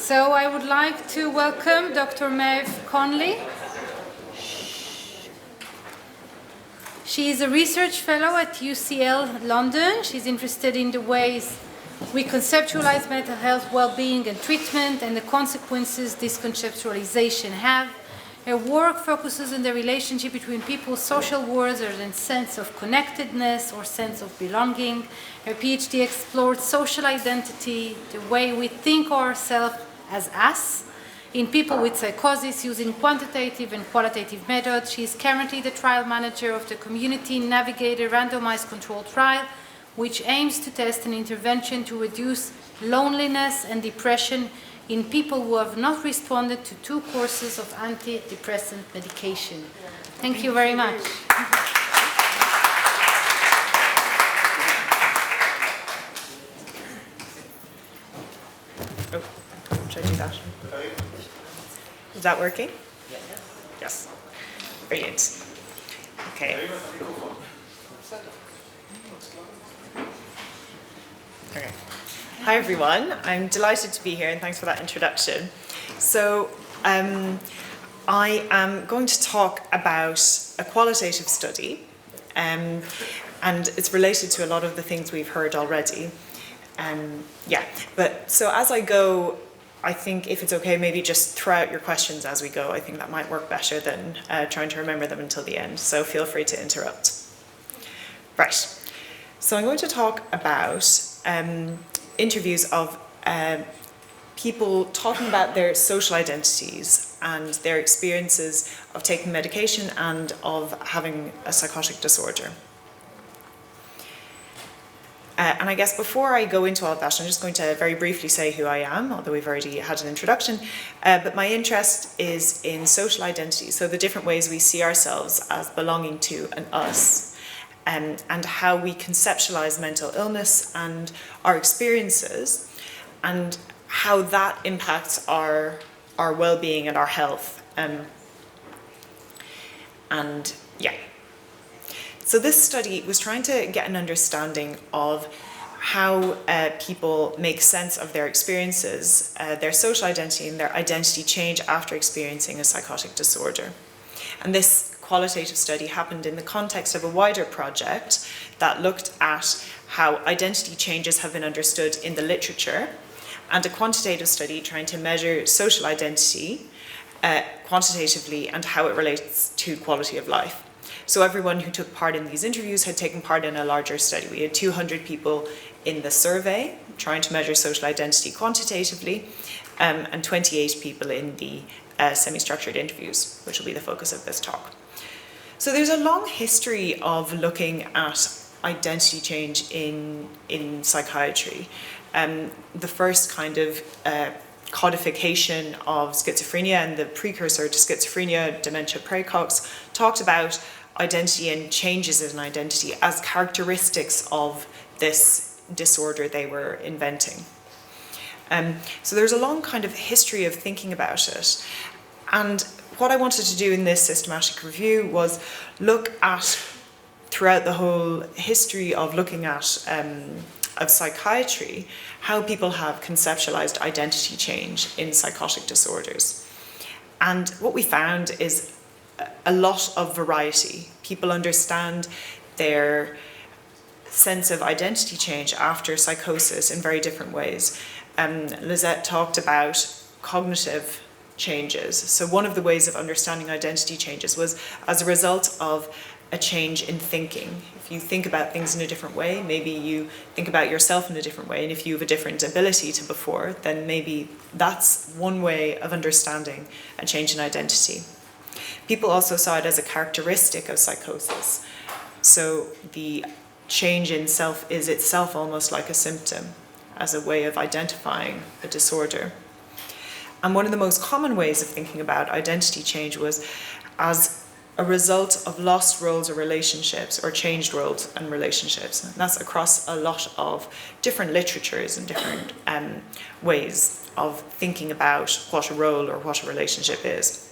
So I would like to welcome Dr. Maeve Conley. She is a research fellow at UCL London. She's interested in the ways we conceptualize mental health, well-being and treatment and the consequences this conceptualization have. Her work focuses on the relationship between people's social worlds and sense of connectedness or sense of belonging. Her PhD explored social identity, the way we think of ourselves as us, in people with psychosis using quantitative and qualitative methods. She is currently the trial manager of the Community Navigator randomized controlled trial, which aims to test an intervention to reduce loneliness and depression in people who have not responded to 2 courses of antidepressant medication. Thank you very much. Oh, should I do that? Is that working? Yes. Brilliant. Okay. Okay. Hi everyone, I'm delighted to be here and thanks for that introduction. So I am going to talk about a qualitative study and it's related to a lot of the things we've heard already. But so as I go, I think if it's okay, maybe just throw out your questions as we go. I think that might work better than trying to remember them until the end, so feel free to interrupt. Right, so I'm going to talk about interviews of people talking about their social identities and their experiences of taking medication and of having a psychotic disorder. And I guess before I go into all of that, I'm just going to very briefly say who I am, although we've already had an introduction. But my interest is in social identity, so the different ways we see ourselves as belonging to an us, and how we conceptualize mental illness and our experiences, and how that impacts our well-being and our health. So this study was trying to get an understanding of how people make sense of their experiences, their social identity and their identity change after experiencing a psychotic disorder. And this qualitative study happened in the context of a wider project that looked at how identity changes have been understood in the literature, and a quantitative study trying to measure social identity quantitatively and how it relates to quality of life. So everyone who took part in these interviews had taken part in a larger study. We had 200 people in the survey trying to measure social identity quantitatively, and 28 people in the semi-structured interviews, which will be the focus of this talk. So there's a long history of looking at identity change in psychiatry. The first kind of codification of schizophrenia and the precursor to schizophrenia, dementia praecox, talked about identity and changes in identity as characteristics of this disorder they were inventing. So there's a long kind of history of thinking about it. And what I wanted to do in this systematic review was look at, throughout the whole history of looking at of psychiatry, how people have conceptualized identity change in psychotic disorders. And what we found is a lot of variety. People understand their sense of identity change after psychosis in very different ways. Lisette talked about cognitive changes. So one of the ways of understanding identity changes was as a result of a change in thinking. If you think about things in a different way, maybe you think about yourself in a different way, and if you have a different ability to before, then maybe that's one way of understanding a change in identity. People also saw it as a characteristic of psychosis. So the change in self is itself almost like a symptom, as a way of identifying a disorder. And one of the most common ways of thinking about identity change was as a result of lost roles or relationships, or changed roles and relationships. And that's across a lot of different literatures and different ways of thinking about what a role or what a relationship is.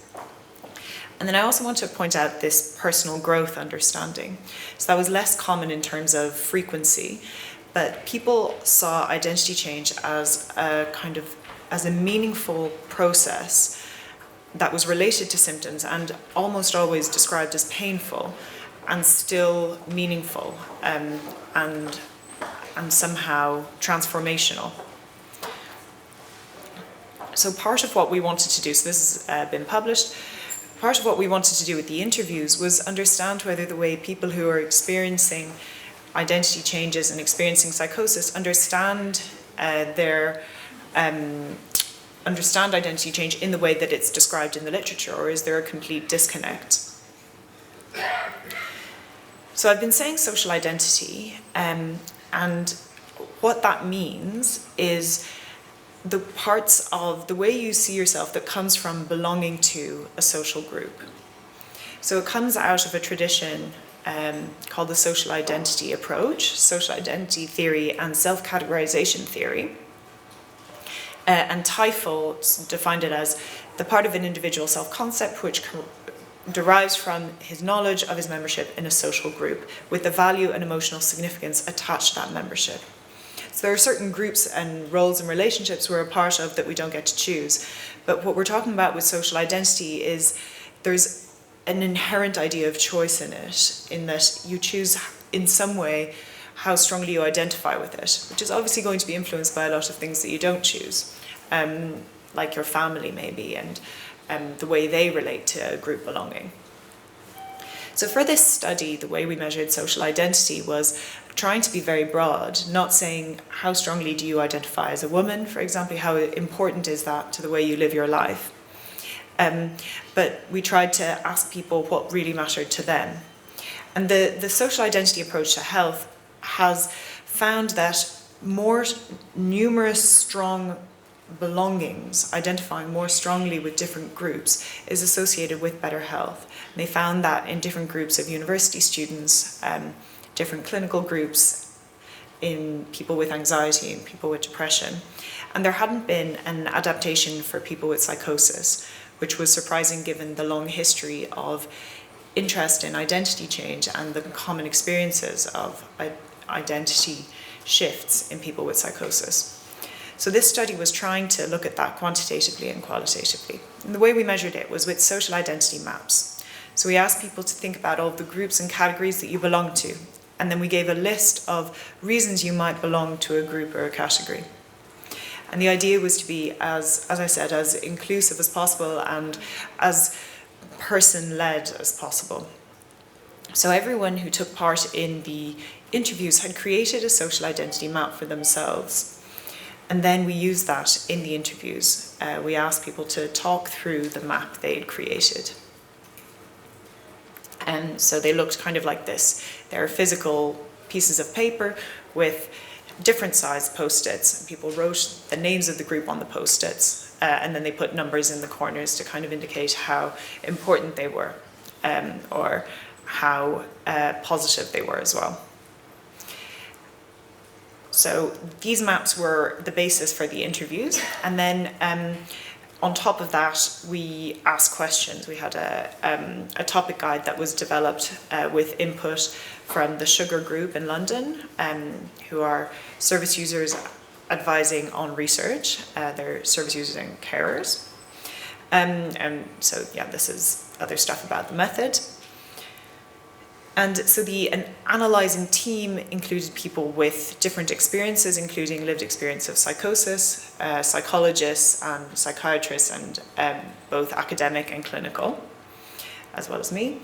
And then I also want to point out this personal growth understanding. So that was less common in terms of frequency, but people saw identity change as a kind of as a meaningful process that was related to symptoms and almost always described as painful and still meaningful, and somehow transformational. So part of what we wanted to do, so this has been published, part of what we wanted to do with the interviews was understand whether the way people who are experiencing identity changes and experiencing psychosis understand understand identity change in the way that it's described in the literature, or is there a complete disconnect? So I've been saying social identity, and what that means is the parts of the way you see yourself that comes from belonging to a social group. So it comes out of a tradition called the social identity approach, social identity theory and self-categorization theory. And Teifel defined it as the part of an individual self-concept which derives from his knowledge of his membership in a social group with the value and emotional significance attached to that membership. So there are certain groups and roles and relationships we're a part of that we don't get to choose. But what we're talking about with social identity is there's an inherent idea of choice in it, in that you choose in some way how strongly you identify with it, which is obviously going to be influenced by a lot of things that you don't choose, like your family maybe, and the way they relate to group belonging. So for this study, the way we measured social identity was trying to be very broad, not saying how strongly do you identify as a woman, for example, how important is that to the way you live your life. But we tried to ask people what really mattered to them. And the social identity approach to health has found that more numerous, strong belongings, identifying more strongly with different groups, is associated with better health. And they found that in different groups of university students, different clinical groups, in people with anxiety and people with depression. And there hadn't been an adaptation for people with psychosis, which was surprising given the long history of interest in identity change and the common experiences of identity shifts in people with psychosis. So this study was trying to look at that quantitatively and qualitatively. And the way we measured it was with social identity maps. So we asked people to think about all the groups and categories that you belong to, and then we gave a list of reasons you might belong to a group or a category. And the idea was to be, as I said, as inclusive as possible and as person-led as possible. So everyone who took part in the interviews had created a social identity map for themselves. And then we used that in the interviews. We asked people to talk through the map they'd created. And so they looked kind of like this. They're physical pieces of paper with different sized post-its. And people wrote the names of the group on the post-its, and then they put numbers in the corners to kind of indicate how important they were, or how positive they were as well. So these maps were the basis for the interviews, and then on top of that, we asked questions. We had a topic guide that was developed with input from the Sugar Group in London, who are service users advising on research. They're service users and carers. And so, yeah, this is other stuff about the method. And so an analysing team included people with different experiences, including lived experience of psychosis, psychologists and psychiatrists, and both academic and clinical, as well as me.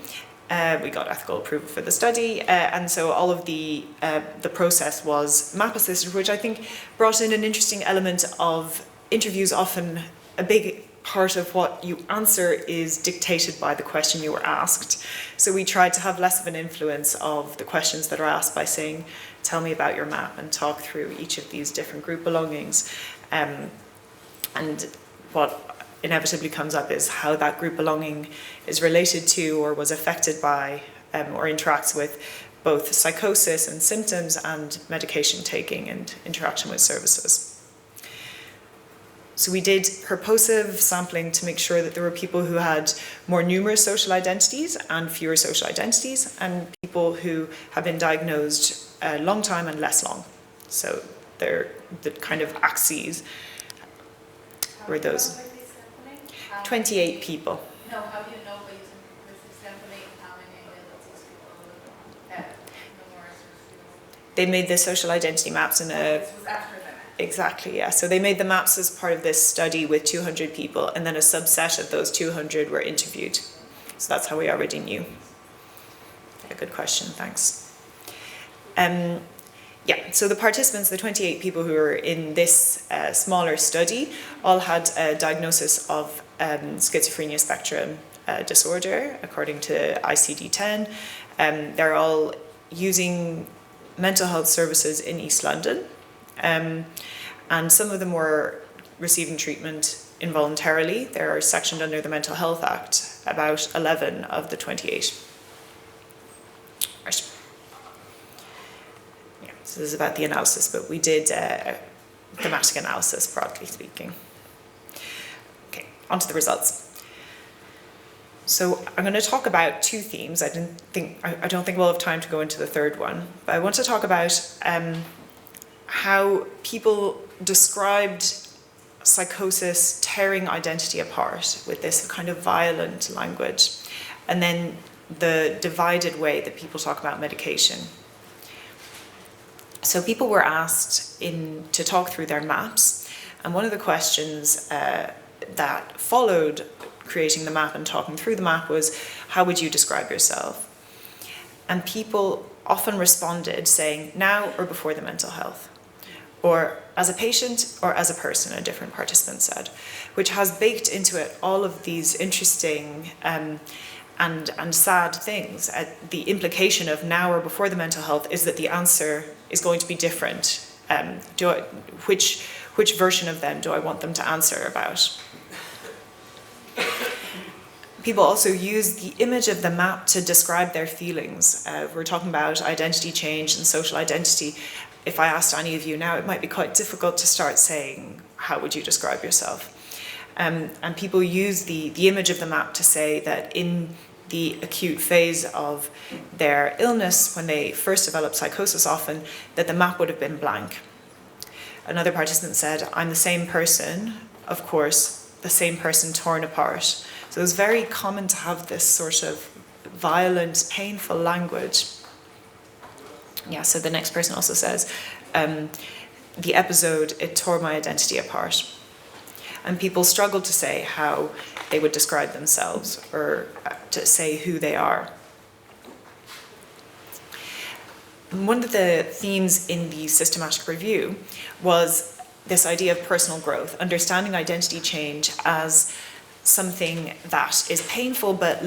We got ethical approval for the study, and so all of the process was map assisted, which I think brought in an interesting element of interviews. Often a big part of what you answer is dictated by the question you were asked. So we tried to have less of an influence of the questions that are asked by saying, tell me about your map and talk through each of these different group belongings. And what inevitably comes up is how that group belonging is related to or was affected by or interacts with both psychosis and symptoms and medication taking and interaction with services. So we did purposive sampling to make sure that there were people who had more numerous social identities and fewer social identities, and people who have been diagnosed a long time and less long. So they're the kind of axes. were those. 28 people. No, how do you know by using this sampling how many identities people have? They made the social identity maps in a... This was after that. Exactly, yeah. So they made the maps as part of this study with 200 people, and then a subset of those 200 were interviewed. So that's how we already knew. A good question, thanks. Yeah, so the participants, the 28 people who were in this smaller study, all had a diagnosis of schizophrenia spectrum disorder, according to ICD-10. They're all using mental health services in East London. And some of them were receiving treatment involuntarily. They're sectioned under the Mental Health Act, about 11 of the 28. Right. Yeah, so this is about the analysis, but we did thematic analysis, broadly speaking. Okay, on to the results. So I'm going to talk about two themes. I don't think we'll have time to go into the third one, but I want to talk about how people described psychosis tearing identity apart with this kind of violent language, and then the divided way that people talk about medication. So people were asked to talk through their maps, and one of the questions that followed creating the map and talking through the map was, how would you describe yourself? And people often responded saying, now or before the mental health, or as a patient or as a person, a different participant said, which has baked into it all of these interesting and sad things. The implication of now or before the mental health is that the answer is going to be different. Which version of them do I want them to answer about? People also use the image of the map to describe their feelings. We're talking about identity change and social identity. If I asked any of you now, it might be quite difficult to start saying, how would you describe yourself? And people use the image of the map to say that in the acute phase of their illness, when they first develop psychosis often, that the map would have been blank. Another participant said, I'm the same person, of course, the same person torn apart. So it was very common to have this sort of violent, painful language. Yeah, so the next person also says, the episode, it tore my identity apart. And people struggled to say how they would describe themselves or to say who they are. One of the themes in the systematic review was this idea of personal growth, understanding identity change as something that is painful but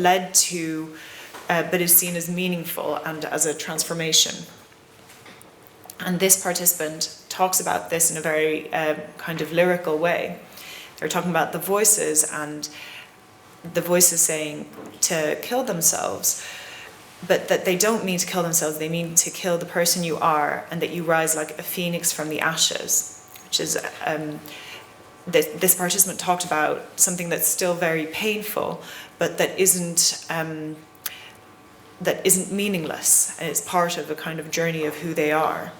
but is seen as meaningful and as a transformation. And this participant talks about this in a very kind of lyrical way. They're talking about the voices and the voices saying to kill themselves, but that they don't mean to kill themselves, they mean to kill the person you are, and that you rise like a phoenix from the ashes, which is, this participant talked about something that's still very painful, but that isn't meaningless, and it's part of a kind of journey of who they are.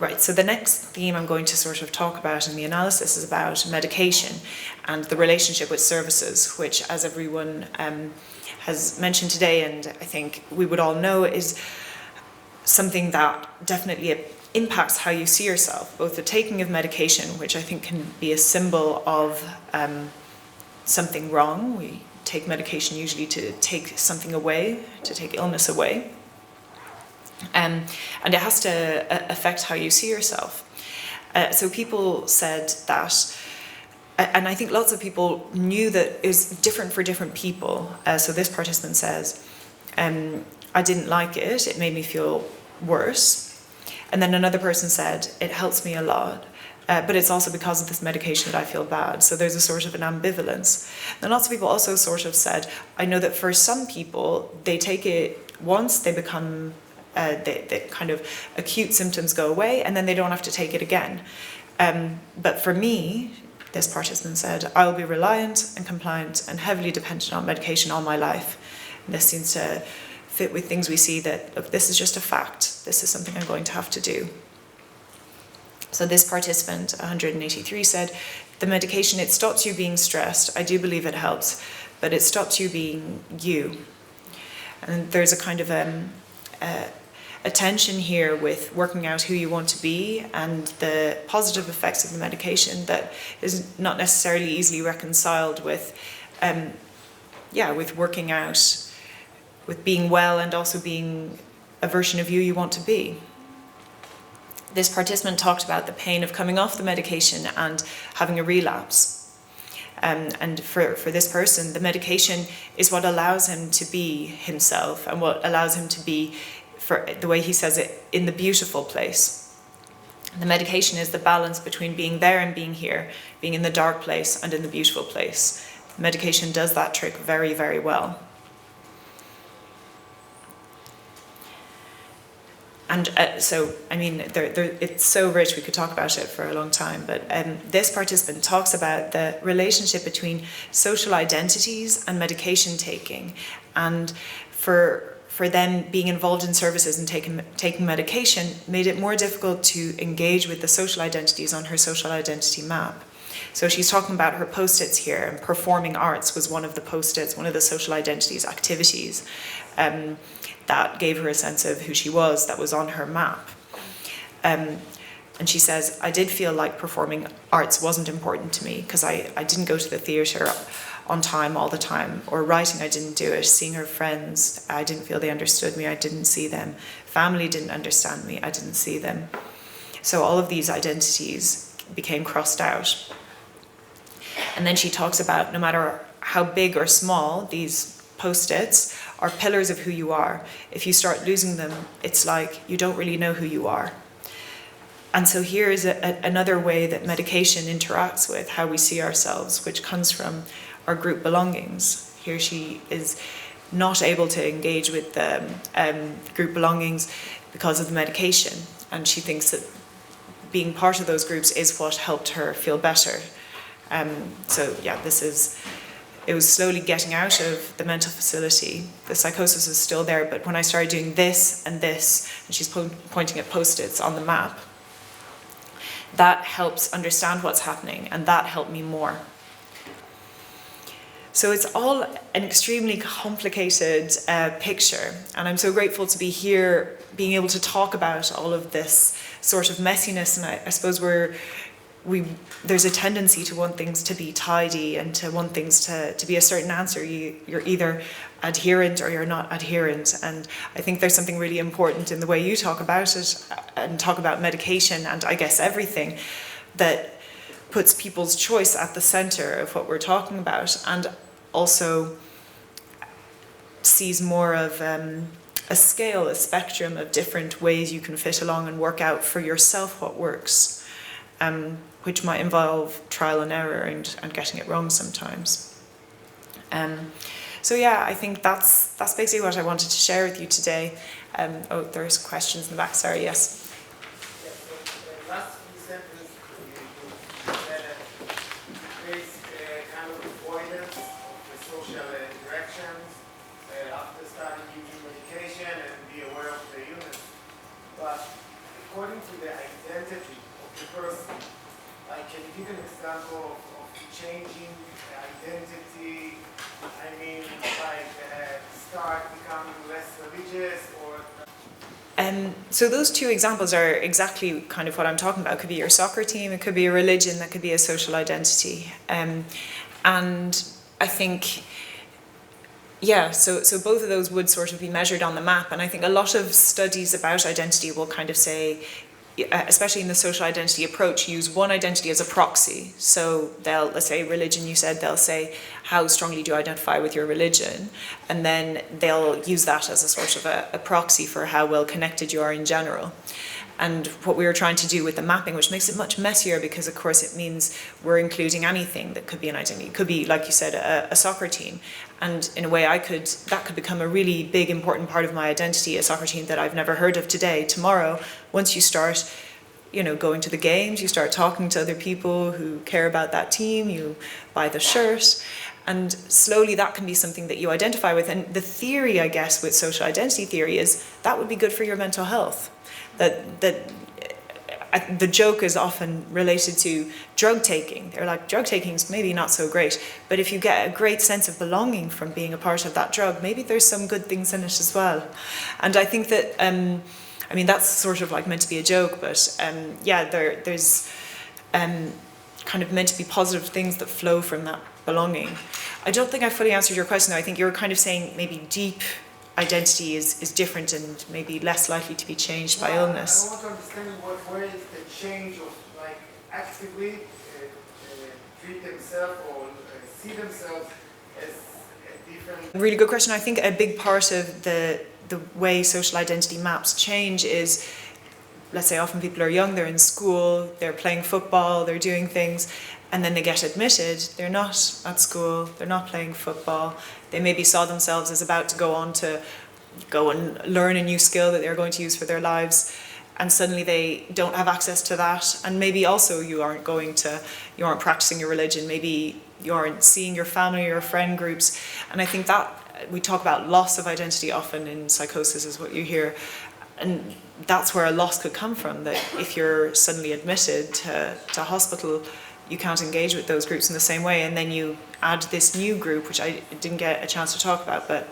Right, so the next theme I'm going to sort of talk about in the analysis is about medication and the relationship with services, which, as everyone has mentioned today, and I think we would all know, is something that definitely impacts how you see yourself, both the taking of medication, which I think can be a symbol of something wrong. We take medication usually to take something away, to take illness away. And it has to affect how you see yourself. So people said that, and I think lots of people knew that it was different for different people. So this participant says, I didn't like it, it made me feel worse. And then another person said, it helps me a lot, but it's also because of this medication that I feel bad. So there's a sort of an ambivalence. And lots of people also sort of said, I know that for some people, they take it once, they become the kind of acute symptoms go away, and then they don't have to take it again. But for me, this participant said, I will be reliant and compliant and heavily dependent on medication all my life. And this seems to fit with things we see that, look, this is just a fact. This is something I'm going to have to do. So this participant, 183, said, the medication, it stops you being stressed. I do believe it helps, but it stops you being you. And there's a kind of a tension here with working out who you want to be and the positive effects of the medication that is not necessarily easily reconciled with, with working out, with being well and also being a version of you want to be. This participant talked about the pain of coming off the medication and having a relapse. And for this person, the medication is what allows him to be himself and what allows him to be, for the way he says it, in the beautiful place. The medication is the balance between being there and being here, being in the dark place and in the beautiful place. Medication does that trick very, very well. And it's so rich, we could talk about it for a long time, but this participant talks about the relationship between social identities and medication taking, and for them being involved in services and taking medication made it more difficult to engage with the social identities on her social identity map. So she's talking about her post-its here, and performing arts was one of the post-its, one of the social identities activities. That gave her a sense of who she was, that was on her map. And she says, I did feel like performing arts wasn't important to me because I didn't go to the theatre on time all the time, or writing, I didn't do it. Seeing her friends, I didn't feel they understood me, I didn't see them. Family didn't understand me, I didn't see them. So all of these identities became crossed out. And then she talks about no matter how big or small these post-its are pillars of who you are. If you start losing them, it's like you don't really know who you are. And so here is another way that medication interacts with how we see ourselves, which comes from our group belongings. Here she is not able to engage with the group belongings because of the medication. And she thinks that being part of those groups is what helped her feel better. It was slowly getting out of the mental facility. The psychosis was still there, but when I started doing this, and she's pointing at post-its on the map, that helps understand what's happening, and that helped me more. So it's all an extremely complicated picture, and I'm so grateful to be here, being able to talk about all of this sort of messiness, and I suppose there's a tendency to want things to be tidy and to want things to be a certain answer. You're either adherent or you're not adherent. And I think there's something really important in the way you talk about it and talk about medication and I guess everything that puts people's choice at the center of what we're talking about, and also sees more of a scale, a spectrum of different ways you can fit along and work out for yourself what works. Which might involve trial and error and getting it wrong sometimes. I think that's basically what I wanted to share with you today. There's questions in the back, sorry, yes. Last sentence, you said that there is a kind of avoidance of the social interactions after starting using medication and be aware of the illness. But according to the identity of the person, can you give an example of changing the identity? I mean, start becoming less religious or... So those two examples are exactly kind of what I'm talking about. It could be your soccer team, it could be a religion, that could be a social identity. And I think, so both of those would sort of be measured on the map. And I think a lot of studies about identity will kind of say, especially in the social identity approach, use one identity as a proxy. So let's say religion, you said, they'll say, how strongly do you identify with your religion? And then they'll use that as a sort of a proxy for how well connected you are in general. And what we were trying to do with the mapping, which makes it much messier because of course it means we're including anything that could be an identity. It could be, like you said, a soccer team. And in a way that could become a really big, important part of my identity, a soccer team that I've never heard of today. Tomorrow, once you start, going to the games, you start talking to other people who care about that team, you buy the shirt, and slowly that can be something that you identify with. And the theory, I guess, with social identity theory is that would be good for your mental health. That the joke is often related to drug taking. They're like, drug taking is maybe not so great, but if you get a great sense of belonging from being a part of that drug, maybe there's some good things in it as well. And I think that, I mean, that's sort of like meant to be a joke, but yeah, there's kind of meant to be positive things that flow from that belonging. I don't think I fully answered your question though. I think you were kind of saying maybe deep identity is different and maybe less likely to be changed by illness. I want to understand where is the change of like actively treat themselves or see themselves as a different. Really good question. I think a big part of the way social identity maps change is, let's say often people are young, they're in school, they're playing football, they're doing things, and then they get admitted, they're not at school, they're not playing football, they maybe saw themselves as about to go on to go and learn a new skill that they're going to use for their lives, and suddenly they don't have access to that, and maybe also you aren't practicing your religion, maybe you aren't seeing your family or friend groups, and I think that we talk about loss of identity often in psychosis is what you hear, and that's where a loss could come from, that if you're suddenly admitted to hospital, you can't engage with those groups in the same way, and then you add this new group, which I didn't get a chance to talk about, but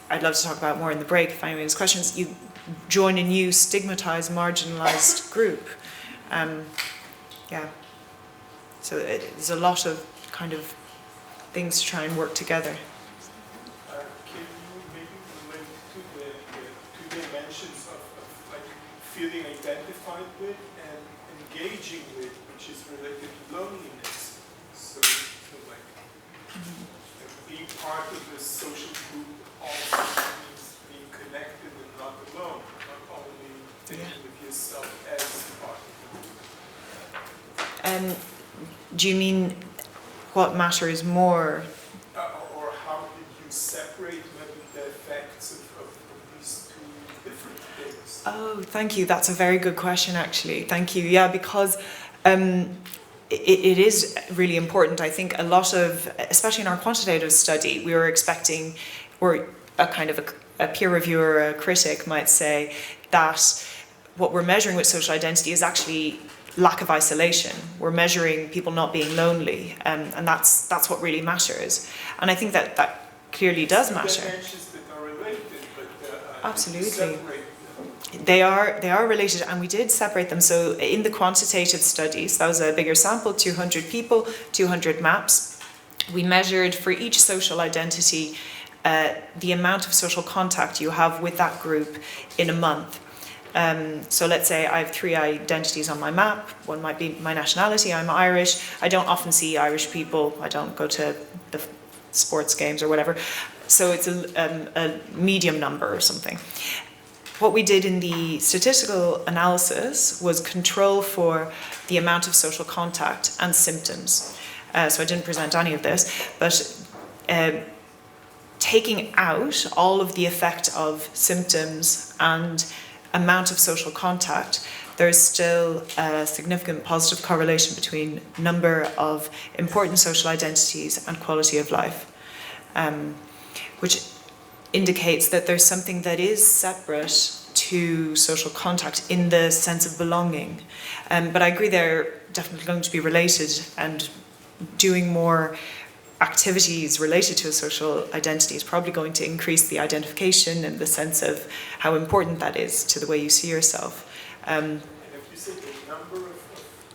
I'd love to talk about more in the break if anyone has questions. You join a new stigmatized, marginalized group. Yeah. So there's a lot of kind of things to try and work together. Can you maybe relate to the two dimensions of like feeling identified with and engaging with, which is related to loneliness? So like being part of a social group also means being connected and not alone, not only thinking with yourself as part of the group. Do you mean what matters more? Or how did you separate maybe the effects of these two different things? Oh, thank you. That's a very good question, actually. Thank you. Yeah, because it is really important. I think a lot of, especially in our quantitative study, we were expecting, or a kind of a peer reviewer, a critic might say, that what we're measuring with social identity is actually lack of isolation. We're measuring people not being lonely, and that's what really matters. And I think that clearly does matter. Dimensions that are related, but Absolutely. separate them. They are related, and we did separate them. So in the quantitative studies, that was a bigger sample, 200 people, 200 maps. We measured for each social identity the amount of social contact you have with that group in a month. So let's say I have 3 identities on my map. One might be my nationality, I'm Irish. I don't often see Irish people. I don't go to the sports games or whatever. So it's a medium number or something. What we did in the statistical analysis was control for the amount of social contact and symptoms. So I didn't present any of this, but taking out all of the effect of symptoms and amount of social contact, there's still a significant positive correlation between number of important social identities and quality of life, which indicates that there's something that is separate to social contact in the sense of belonging. But I agree they're definitely going to be related, and doing more activities related to a social identity is probably going to increase the identification and the sense of how important that is to the way you see yourself. And if you say the number of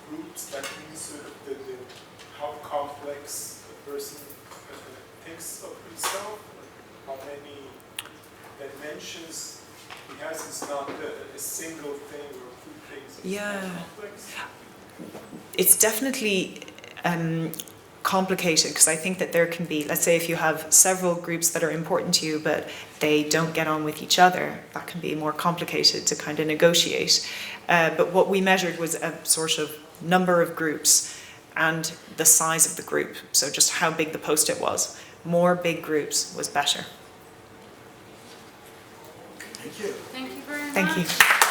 groups, that means sort of how complex a person thinks of himself, how many dimensions he has. It's not a single thing or 2 things. It's complex. It's definitely complicated, because I think that there can be, let's say if you have several groups that are important to you but they don't get on with each other, that can be more complicated to kind of negotiate. But what we measured was a sort of number of groups and the size of the group, so just how big the post-it was. More big groups was better. Thank you. Thank you very much. Thank you.